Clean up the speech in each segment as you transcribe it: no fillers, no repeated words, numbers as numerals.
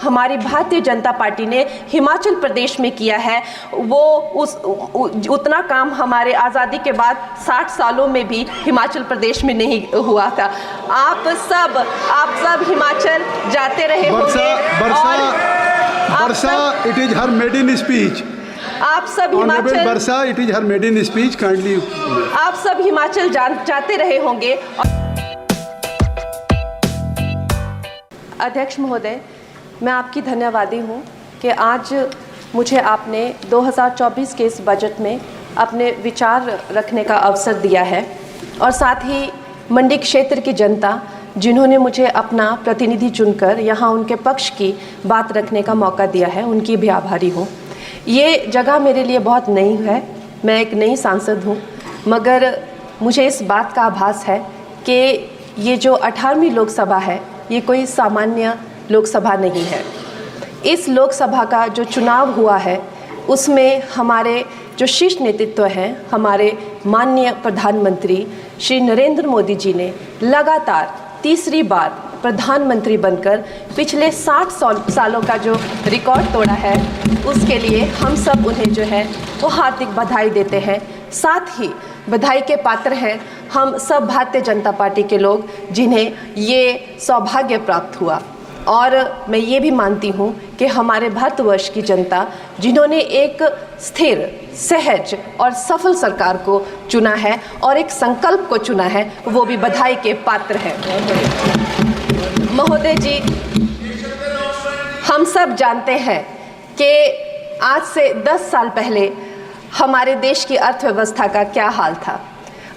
हमारी भारतीय जनता पार्टी ने हिमाचल प्रदेश में किया है वो उतना काम हमारे आज़ादी के बाद 60 सालों में भी हिमाचल प्रदेश में नहीं हुआ था। आप सब हिमाचल जाते रहे होंगे। वर्षा, it is her maiden speech. आप सब हिमाचल वर्षा, it is her maiden speech. Kindly. आप सब हिमाचल जाते रहे होंगे। अध्यक्ष महोदय, मैं आपकी धन्यवादी हूँ कि आज मुझे आपने 2024 के इस बजट में अपने विचार रखने का अवसर दिया है और साथ ही मंडी क्षेत्र की जनता जिन्होंने मुझे अपना प्रतिनिधि चुनकर यहाँ उनके पक्ष की बात रखने का मौका दिया है, उनकी भी आभारी हूँ। ये जगह मेरे लिए बहुत नई है, मैं एक नई सांसद हूँ, मगर मुझे इस बात का आभास है कि ये जो 18वीं लोकसभा है ये कोई सामान्य लोकसभा नहीं है। इस लोकसभा का जो चुनाव हुआ है उसमें हमारे जो शीर्ष नेतृत्व हैं, हमारे माननीय प्रधानमंत्री श्री नरेंद्र मोदी जी ने लगातार तीसरी बार प्रधानमंत्री बनकर पिछले 60 सालों का जो रिकॉर्ड तोड़ा है उसके लिए हम सब उन्हें जो है वो हार्दिक बधाई देते हैं। साथ ही बधाई के पात्र हैं हम सब भारतीय जनता पार्टी के लोग जिन्हें ये सौभाग्य प्राप्त हुआ। और मैं ये भी मानती हूँ कि हमारे भारतवर्ष की जनता जिन्होंने एक स्थिर, सहज और सफल सरकार को चुना है और एक संकल्प को चुना है, वो भी बधाई के पात्र हैं। महोदय जी, हम सब जानते हैं कि आज से 10 साल पहले हमारे देश की अर्थव्यवस्था का क्या हाल था।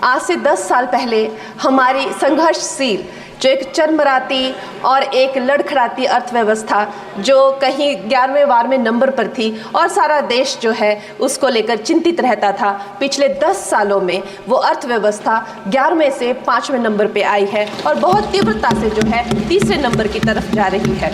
आज से 10 साल पहले हमारी संघर्षशील जो एक चरमराती और एक लड़खड़ाती अर्थव्यवस्था जो कहीं 11वें नंबर पर थी और सारा देश जो है उसको लेकर चिंतित रहता था, पिछले 10 सालों में वो अर्थव्यवस्था 11वें से 5वें नंबर पे आई है और बहुत तीव्रता से जो है तीसरे नंबर की तरफ जा रही है।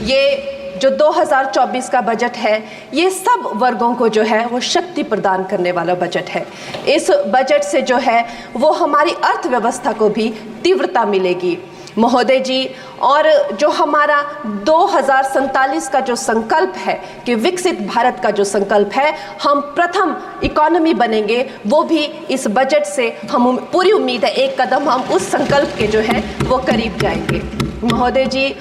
ये जो 2024 का बजट है ये सब वर्गों को जो है वो शक्ति प्रदान करने वाला बजट है। इस बजट से जो है वो हमारी अर्थव्यवस्था को भी तीव्रता मिलेगी महोदय जी। और जो हमारा 2047 का जो संकल्प है कि विकसित भारत का जो संकल्प है, हम प्रथम इकोनॉमी बनेंगे, वो भी इस बजट से हम पूरी उम्मीद है एक कदम हम उस संकल्प के जो है वो करीब जाएंगे। महोदय जी,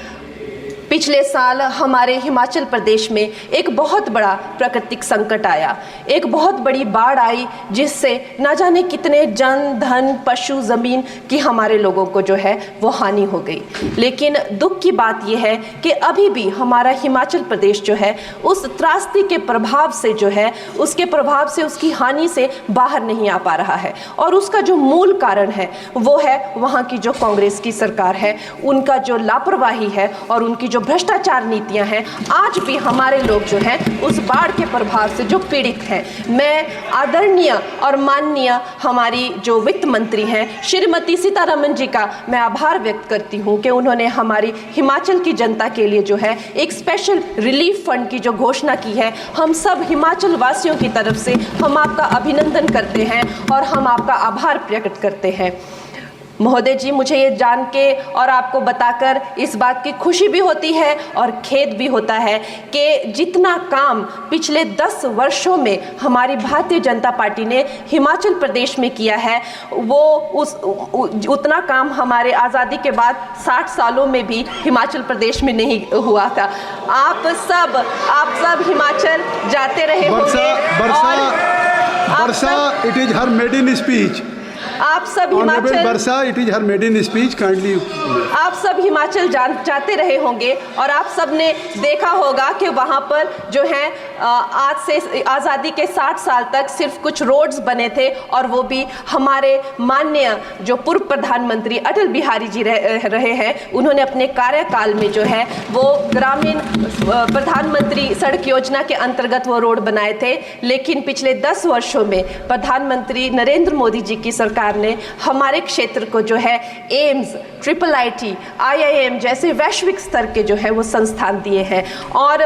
पिछले साल हमारे हिमाचल प्रदेश में एक बहुत बड़ा प्राकृतिक संकट आया, एक बहुत बड़ी बाढ़ आई जिससे ना जाने कितने जन, धन, पशु, ज़मीन की हमारे लोगों को जो है वो हानि हो गई। लेकिन दुख की बात यह है कि अभी भी हमारा हिमाचल प्रदेश जो है उस त्रासदी के प्रभाव से जो है उसके प्रभाव से उसकी हानि से बाहर नहीं आ पा रहा है। और उसका जो मूल कारण है वो है वहाँ की जो कांग्रेस की सरकार है, उनका जो लापरवाही है और उनकी जो भ्रष्टाचार नीतियां हैं। आज भी हमारे लोग जो हैं उस बाढ़ के प्रभाव से जो पीड़ित हैं। मैं आदरणीय और माननीय हमारी जो वित्त मंत्री हैं श्रीमती सीतारमण जी का मैं आभार व्यक्त करती हूं कि उन्होंने हमारी हिमाचल की जनता के लिए जो है एक स्पेशल रिलीफ फंड की जो घोषणा की है। हम सब हिमाचल वासियों की तरफ से हम आपका अभिनंदन करते हैं और हम आपका आभार प्रकट करते हैं। महोदय जी, मुझे ये जान के और आपको बताकर इस बात की खुशी भी होती है और खेद भी होता है कि जितना काम पिछले 10 वर्षों में हमारी भारतीय जनता पार्टी ने हिमाचल प्रदेश में किया है वो उतना काम हमारे आज़ादी के बाद 60 सालों में भी हिमाचल प्रदेश में नहीं हुआ था। आप सब हिमाचल जाते रहे होंगे। वर्षा, it is her maiden speech. आप सब हिमाचल वर्षा, it is her maiden speech. Kindly. आप सब हिमाचल जाते रहे होंगे और आप सब ने देखा होगा कि वहाँ पर जो है आज से आज़ादी के 60 साल तक सिर्फ कुछ रोड्स बने थे और वो भी हमारे माननीय जो पूर्व प्रधानमंत्री अटल बिहारी जी रहे हैं, उन्होंने अपने कार्यकाल में जो है वो ग्रामीण प्रधानमंत्री सड़क योजना के अंतर्गत वो रोड बनाए थे। लेकिन पिछले 10 वर्षों में प्रधानमंत्री नरेंद्र मोदी जी की सरकार सरकार ने हमारे क्षेत्र को जो है एम्स, IIIT, IIM जैसे वैश्विक स्तर के जो है वो संस्थान दिए हैं और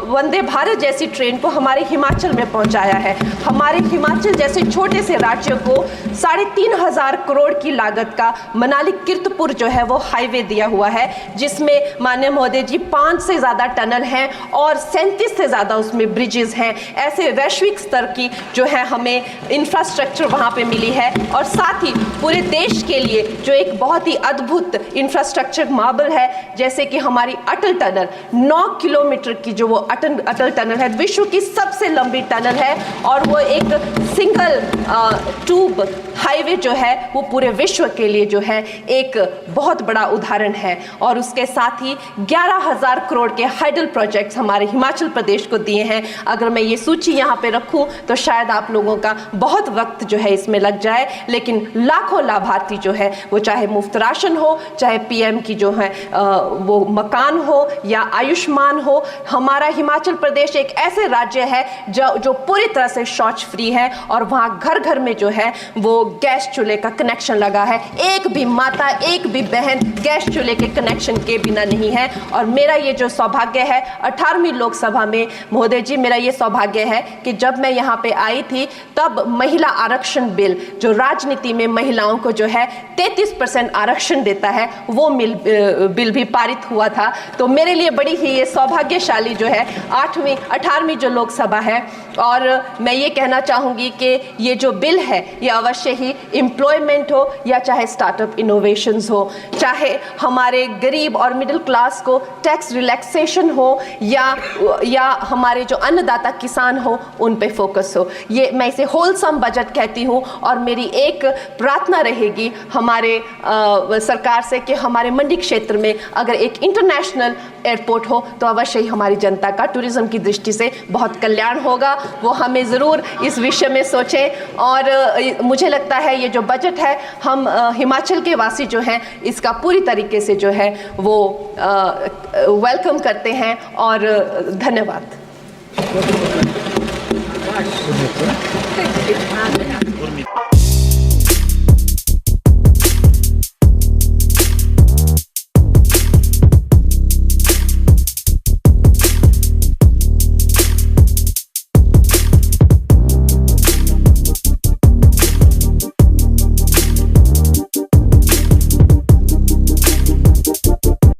वंदे भारत जैसी ट्रेन को हमारे हिमाचल में पहुंचाया है। हमारे हिमाचल जैसे छोटे से राज्य को 3,500 करोड़ की लागत का मनाली कीर्तपुर जो है वो हाईवे दिया हुआ है, जिसमें माननीय महोदय जी 5 से ज़्यादा टनल हैं और 37 से ज़्यादा उसमें ब्रिजेस हैं। ऐसे वैश्विक स्तर की जो है हमें इंफ्रास्ट्रक्चर वहाँ पे मिली है और साथ ही पूरे देश के लिए जो एक बहुत ही अद्भुत इंफ्रास्ट्रक्चर मार्बल है, जैसे कि हमारी अटल टनल 9 किलोमीटर की जो वो अटल टनल है, विश्व की सबसे लंबी टनल है और वो एक सिंगल ट्यूब हाईवे जो है वो पूरे विश्व के लिए जो है एक बहुत बड़ा उदाहरण है। और उसके साथ ही 11,000 करोड़ के हाइडल प्रोजेक्ट्स हमारे हिमाचल प्रदेश को दिए हैं। अगर मैं ये सूची यहाँ पे रखूँ तो शायद आप लोगों का बहुत वक्त जो है इसमें लग जाए, लेकिन लाखों लाभार्थी जो है वो चाहे मुफ्त राशन हो, चाहे PM की जो है वो मकान हो या आयुष्मान हो। हमारा हिमाचल प्रदेश एक ऐसे राज्य है जो पूरी तरह से शौच फ्री है और वहाँ घर घर में जो है वो गैस चूल्हे का कनेक्शन लगा है। एक भी माता, एक भी बहन गैस चूल्हे के कनेक्शन के बिना नहीं है। और मेरा ये जो सौभाग्य है 18वीं लोकसभा में महोदय जी, मेरा ये सौभाग्य है कि जब मैं यहाँ पे आई थी तब महिला आरक्षण बिल जो राजनीति में महिलाओं को जो है 33% आरक्षण देता है वो बिल भी पारित हुआ था। तो मेरे लिए बड़ी ही ये सौभाग्यशाली जो है 18वीं जो लोकसभा है। और मैं ये कहना चाहूँगी कि ये जो बिल है ये अवश्य ही एम्प्लॉयमेंट हो या चाहे स्टार्टअप इनोवेशंस हो, चाहे हमारे गरीब और मिडिल क्लास को टैक्स रिलैक्सेशन हो या हमारे जो अन्नदाता किसान हो उन पे फोकस हो। ये मैं इसे होलसम बजट कहती हूँ और मेरी एक प्रार्थना रहेगी हमारे सरकार से कि हमारे मंडी क्षेत्र में अगर एक इंटरनेशनल एयरपोर्ट हो तो अवश्य ही हमारी जनता का टूरिज्म की दृष्टि से बहुत कल्याण होगा। वो हमें ज़रूर इस विषय में सोचें और मुझे लगता है ये जो बजट है हम हिमाचल के वासी जो हैं इसका पूरी तरीके से जो है वो वेलकम करते हैं और धन्यवाद।